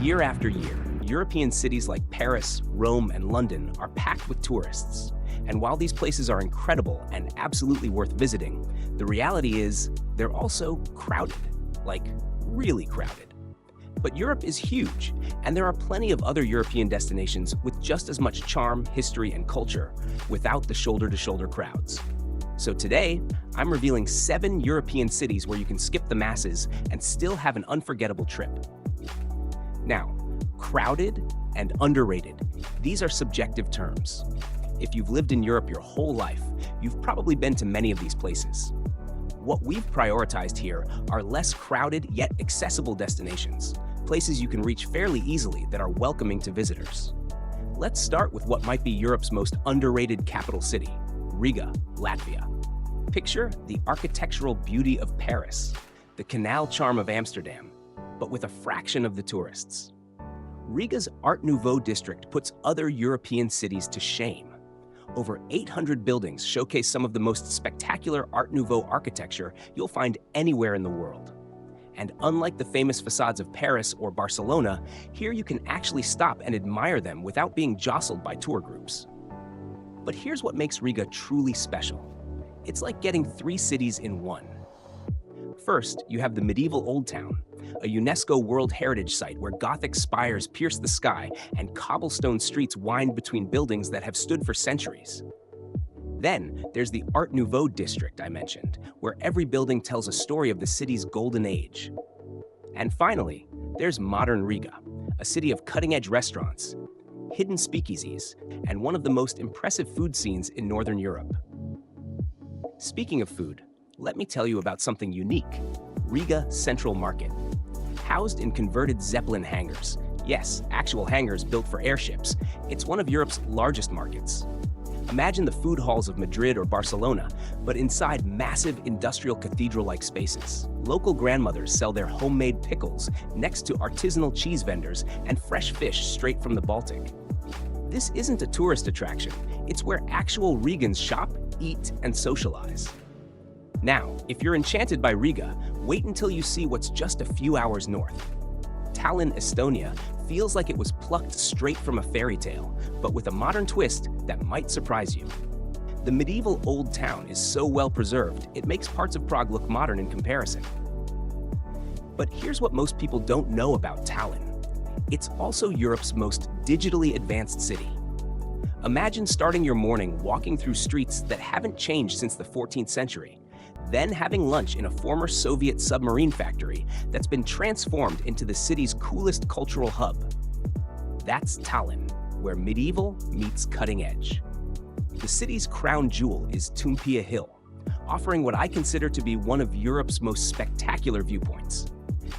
Year after year, European cities like Paris, Rome, and London are packed with tourists. And while these places are incredible and absolutely worth visiting, the reality is they're also crowded, like really crowded. But Europe is huge, and there are plenty of other European destinations with just as much charm, history, and culture without the shoulder-to-shoulder crowds. So today, I'm revealing 7 European cities where you can skip the masses and still have an unforgettable trip. Now, crowded and underrated, these are subjective terms. If you've lived in Europe your whole life, you've probably been to many of these places. What we've prioritized here are less crowded yet accessible destinations, places you can reach fairly easily that are welcoming to visitors. Let's start with what might be Europe's most underrated capital city, Riga, Latvia. Picture the architectural beauty of Paris, the canal charm of Amsterdam, but with a fraction of the tourists. Riga's Art Nouveau district puts other European cities to shame. Over 800 buildings showcase some of the most spectacular Art Nouveau architecture you'll find anywhere in the world. And unlike the famous facades of Paris or Barcelona, here you can actually stop and admire them without being jostled by tour groups. But here's what makes Riga truly special. It's like getting 3 cities in one. First, you have the medieval Old Town, a UNESCO World Heritage Site where Gothic spires pierce the sky and cobblestone streets wind between buildings that have stood for centuries. Then, there's the Art Nouveau district I mentioned, where every building tells a story of the city's golden age. And finally, there's modern Riga, a city of cutting-edge restaurants, hidden speakeasies, and one of the most impressive food scenes in Northern Europe. Speaking of food, let me tell you about something unique, Riga Central Market. Housed in converted Zeppelin hangars, yes, actual hangars built for airships, it's one of Europe's largest markets. Imagine the food halls of Madrid or Barcelona, but inside massive industrial cathedral-like spaces. Local grandmothers sell their homemade pickles next to artisanal cheese vendors and fresh fish straight from the Baltic. This isn't a tourist attraction, it's where actual Rigans shop, eat, and socialize. Now, if you're enchanted by Riga, wait until you see what's just a few hours north. Tallinn, Estonia feels like it was plucked straight from a fairy tale, but with a modern twist that might surprise you. The medieval old town is so well preserved, it makes parts of Prague look modern in comparison. But here's what most people don't know about Tallinn. It's also Europe's most digitally advanced city. Imagine starting your morning walking through streets that haven't changed since the 14th century, then having lunch in a former Soviet submarine factory that's been transformed into the city's coolest cultural hub. That's Tallinn, where medieval meets cutting edge. The city's crown jewel is Toompea Hill, offering what I consider to be one of Europe's most spectacular viewpoints.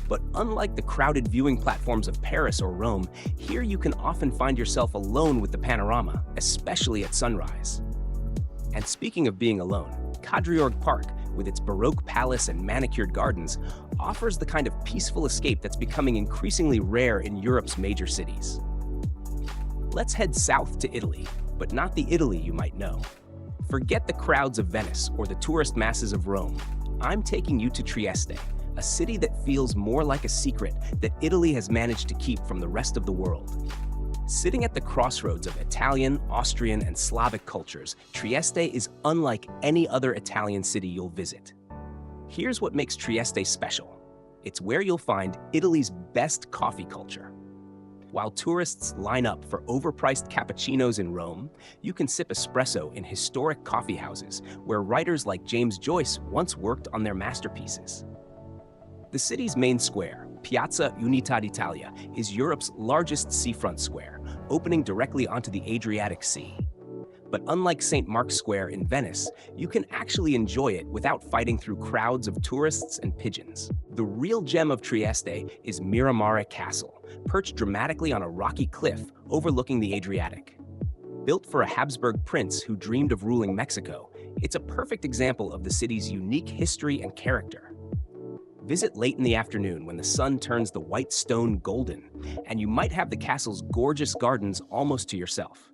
But unlike the crowded viewing platforms of Paris or Rome, here you can often find yourself alone with the panorama, especially at sunrise. And speaking of being alone, Kadriorg Park, with its Baroque palace and manicured gardens, offers the kind of peaceful escape that's becoming increasingly rare in Europe's major cities. Let's head south to Italy, but not the Italy you might know. Forget the crowds of Venice or the tourist masses of Rome. I'm taking you to Trieste, a city that feels more like a secret that Italy has managed to keep from the rest of the world. Sitting at the crossroads of Italian, Austrian, and Slavic cultures, Trieste is unlike any other Italian city you'll visit. Here's what makes Trieste special. It's where you'll find Italy's best coffee culture. While tourists line up for overpriced cappuccinos in Rome, you can sip espresso in historic coffee houses where writers like James Joyce once worked on their masterpieces. The city's main square, Piazza Unità d'Italia, is Europe's largest seafront square, opening directly onto the Adriatic Sea. But unlike St. Mark's Square in Venice, you can actually enjoy it without fighting through crowds of tourists and pigeons. The real gem of Trieste is Miramare Castle, perched dramatically on a rocky cliff overlooking the Adriatic. Built for a Habsburg prince who dreamed of ruling Mexico, it's a perfect example of the city's unique history and character. Visit late in the afternoon when the sun turns the white stone golden, and you might have the castle's gorgeous gardens almost to yourself.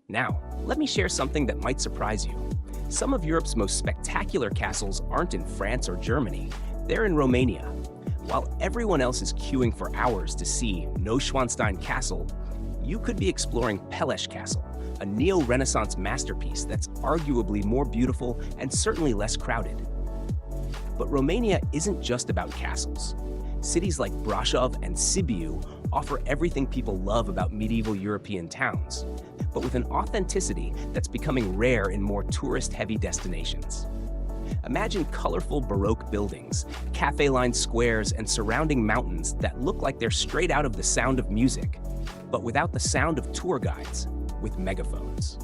Now, let me share something that might surprise you. Some of Europe's most spectacular castles aren't in France or Germany, they're in Romania. While everyone else is queuing for hours to see Neuschwanstein Castle, you could be exploring Peleș Castle, a neo-Renaissance masterpiece that's arguably more beautiful and certainly less crowded. But Romania isn't just about castles. Cities like Brașov and Sibiu offer everything people love about medieval European towns, but with an authenticity that's becoming rare in more tourist-heavy destinations. Imagine colorful Baroque buildings, cafe-lined squares, and surrounding mountains that look like they're straight out of The Sound of Music, but without the sound of tour guides, with megaphones.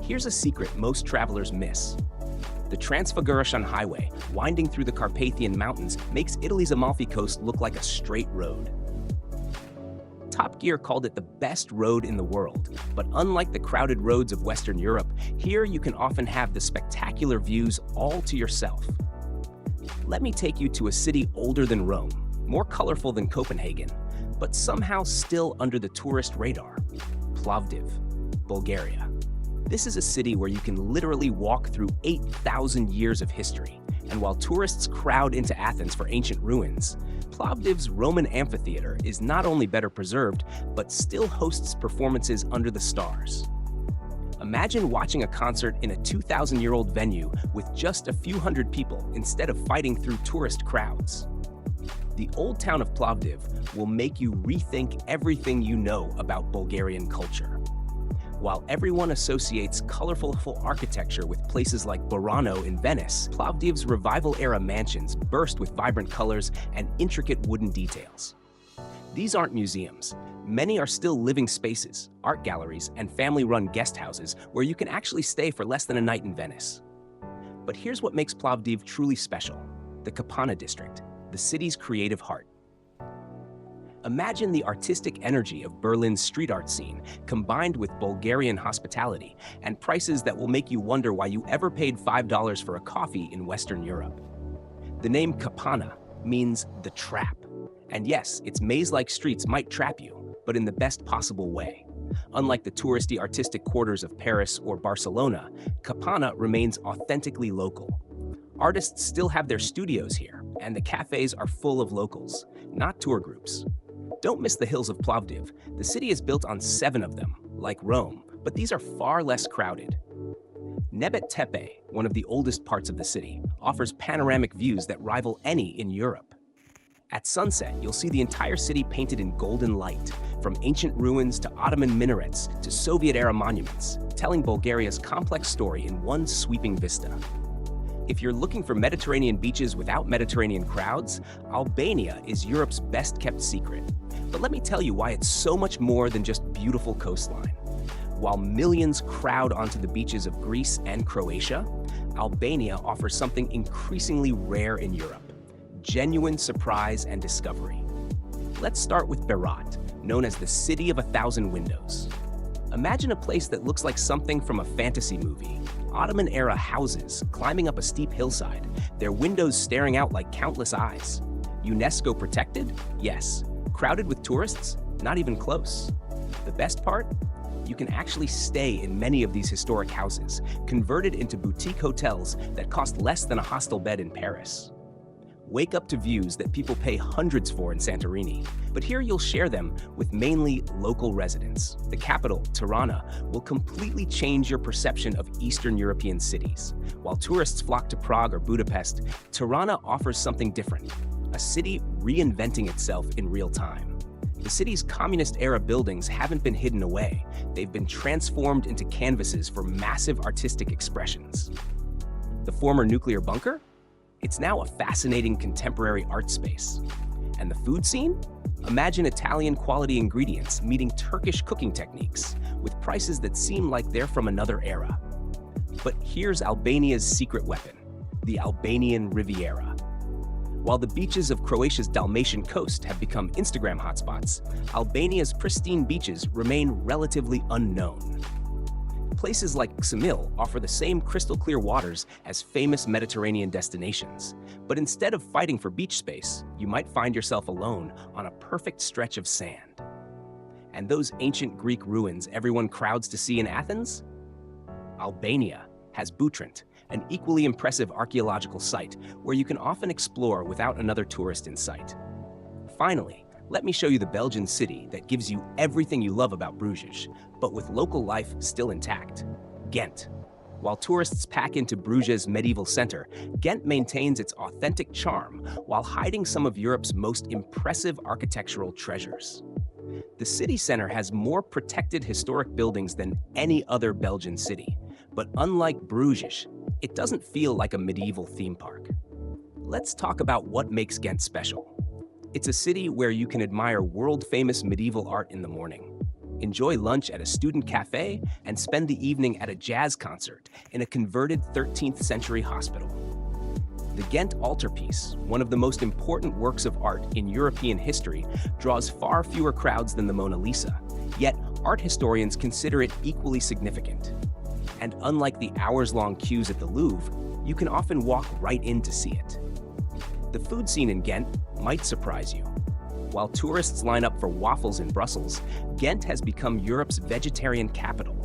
Here's a secret most travelers miss. The Transfiguration Highway, winding through the Carpathian Mountains, makes Italy's Amalfi Coast look like a straight road. Top Gear called it the best road in the world, but unlike the crowded roads of Western Europe, here you can often have the spectacular views all to yourself. Let me take you to a city older than Rome, more colorful than Copenhagen, but somehow still under the tourist radar: Plovdiv, Bulgaria. This is a city where you can literally walk through 8,000 years of history, and while tourists crowd into Athens for ancient ruins, Plovdiv's Roman amphitheater is not only better preserved, but still hosts performances under the stars. Imagine watching a concert in a 2,000-year-old venue with just a few hundred people instead of fighting through tourist crowds. The old town of Plovdiv will make you rethink everything you know about Bulgarian culture. While everyone associates colorful architecture with places like Burano in Venice, Plovdiv's revival-era mansions burst with vibrant colors and intricate wooden details. These aren't museums. Many are still living spaces, art galleries, and family-run guest houses where you can actually stay for less than a night in Venice. But here's what makes Plovdiv truly special: the Kapana district, the city's creative heart. Imagine the artistic energy of Berlin's street art scene combined with Bulgarian hospitality and prices that will make you wonder why you ever paid $5 for a coffee in Western Europe. The name Kapana means the trap. And yes, its maze-like streets might trap you, but in the best possible way. Unlike the touristy artistic quarters of Paris or Barcelona, Kapana remains authentically local. Artists still have their studios here, and the cafes are full of locals, not tour groups. Don't miss the hills of Plovdiv. The city is built on 7 of them, like Rome, but these are far less crowded. Nebet Tepe, one of the oldest parts of the city, offers panoramic views that rival any in Europe. At sunset, you'll see the entire city painted in golden light, from ancient ruins to Ottoman minarets to Soviet-era monuments, telling Bulgaria's complex story in one sweeping vista. If you're looking for Mediterranean beaches without Mediterranean crowds, Albania is Europe's best-kept secret. But let me tell you why it's so much more than just beautiful coastline. While millions crowd onto the beaches of Greece and Croatia, Albania offers something increasingly rare in Europe: genuine surprise and discovery. Let's start with Berat, known as the City of 1,000 Windows. Imagine a place that looks like something from a fantasy movie. Ottoman-era houses climbing up a steep hillside, their windows staring out like countless eyes. UNESCO protected? Yes. Crowded with tourists? Not even close. The best part? You can actually stay in many of these historic houses, converted into boutique hotels that cost less than a hostel bed in Paris. Wake up to views that people pay hundreds for in Santorini, but here you'll share them with mainly local residents. The capital, Tirana, will completely change your perception of Eastern European cities. While tourists flock to Prague or Budapest, Tirana offers something different: a city reinventing itself in real time. The city's communist-era buildings haven't been hidden away. They've been transformed into canvases for massive artistic expressions. The former nuclear bunker? It's now a fascinating contemporary art space. And the food scene? Imagine Italian quality ingredients meeting Turkish cooking techniques with prices that seem like they're from another era. But here's Albania's secret weapon: the Albanian Riviera. While the beaches of Croatia's Dalmatian coast have become Instagram hotspots, Albania's pristine beaches remain relatively unknown. Places like Ksamil offer the same crystal-clear waters as famous Mediterranean destinations, but instead of fighting for beach space, you might find yourself alone on a perfect stretch of sand. And those ancient Greek ruins everyone crowds to see in Athens? Albania has Butrint, an equally impressive archaeological site where you can often explore without another tourist in sight. Finally, let me show you the Belgian city that gives you everything you love about Bruges, but with local life still intact: Ghent. While tourists pack into Bruges' medieval center, Ghent maintains its authentic charm while hiding some of Europe's most impressive architectural treasures. The city center has more protected historic buildings than any other Belgian city, but unlike Bruges, it doesn't feel like a medieval theme park. Let's talk about what makes Ghent special. It's a city where you can admire world-famous medieval art in the morning, enjoy lunch at a student cafe, and spend the evening at a jazz concert in a converted 13th century hospital. The Ghent altarpiece, one of the most important works of art in European history, draws far fewer crowds than the Mona Lisa, yet art historians consider it equally significant. And unlike the hours-long queues at the Louvre, you can often walk right in to see it. The food scene in Ghent might surprise you. While tourists line up for waffles in Brussels, Ghent has become Europe's vegetarian capital,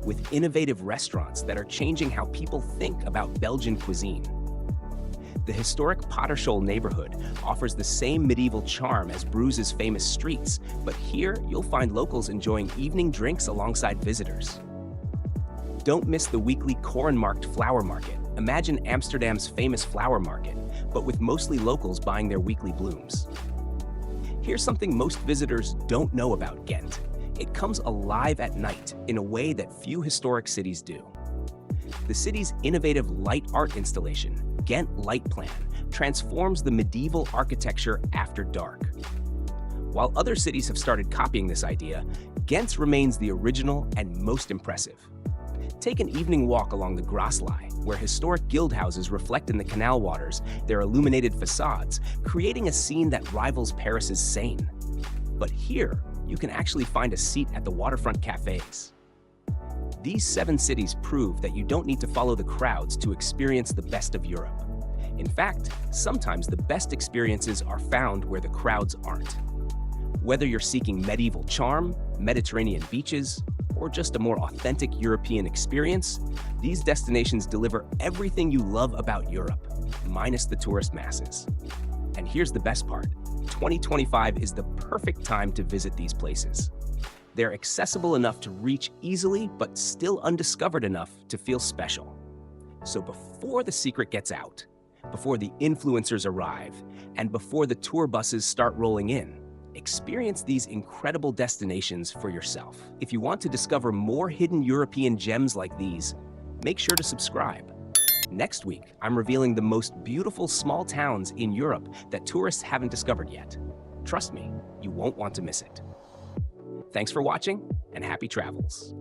with innovative restaurants that are changing how people think about Belgian cuisine. The historic Potterschool neighborhood offers the same medieval charm as Bruges' famous streets, but here you'll find locals enjoying evening drinks alongside visitors. Don't miss the weekly Korenmarkt flower market. Imagine Amsterdam's famous flower market, but with mostly locals buying their weekly blooms. Here's something most visitors don't know about Ghent. It comes alive at night in a way that few historic cities do. The city's innovative light art installation, Ghent Light Plan, transforms the medieval architecture after dark. While other cities have started copying this idea, Ghent's remains the original and most impressive. Take an evening walk along the Grasslei, where historic guild houses reflect in the canal waters their illuminated facades, creating a scene that rivals Paris's Seine. But here, you can actually find a seat at the waterfront cafes. These 7 cities prove that you don't need to follow the crowds to experience the best of Europe. In fact, sometimes the best experiences are found where the crowds aren't. Whether you're seeking medieval charm, Mediterranean beaches, or just a more authentic European experience, these destinations deliver everything you love about Europe, minus the tourist masses. And here's the best part: 2025 is the perfect time to visit these places. They're accessible enough to reach easily, but still undiscovered enough to feel special. So before the secret gets out, before the influencers arrive, and before the tour buses start rolling in, experience these incredible destinations for yourself. If you want to discover more hidden European gems like these, make sure to subscribe. Next week, I'm revealing the most beautiful small towns in Europe that tourists haven't discovered yet. Trust me, you won't want to miss it. Thanks for watching, and happy travels.